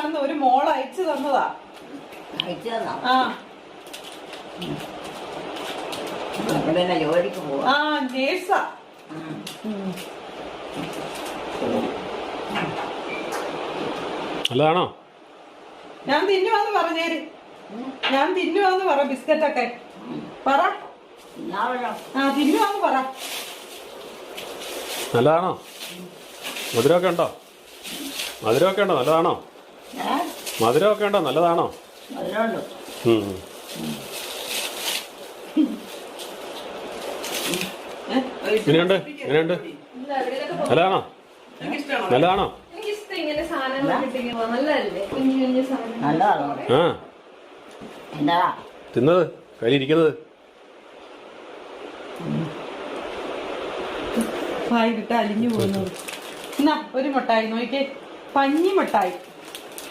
ഒരു മോൾ അയച്ചു തന്നതാ. ആ ജോലിക്ക് പോവാ. ആ നേഴ്സാ. നല്ലതാണോ? ഞാൻ തിന്നുവാന്ന് പറഞ്ഞേര്. ഞാൻ തിന്നുവാന്ന് പറ. ബിസ്ക്കറ്റൊക്കെ പറ. ആ തിന്നുവാന്ന് പറ. നല്ലതാണോ? മധുരമൊക്കെ ഉണ്ടോ? മധുരമൊക്കെ ഉണ്ടോ? നല്ലതാണോ? മധുരമൊക്കെ ഉണ്ടോ? നല്ലതാണോ? എങ്ങനെയുണ്ട്? എങ്ങനെയുണ്ട്? നല്ലതാണോ? നല്ലതാണോ? ആ തിന്നത് കയ്യിലിരിക്കുന്നത് വായിലിട്ട് അലിഞ്ഞു പോകുന്നത്. എന്നാ ഒരു മിഠായി നോക്കിക്കേ, പഞ്ഞി മിഠായി.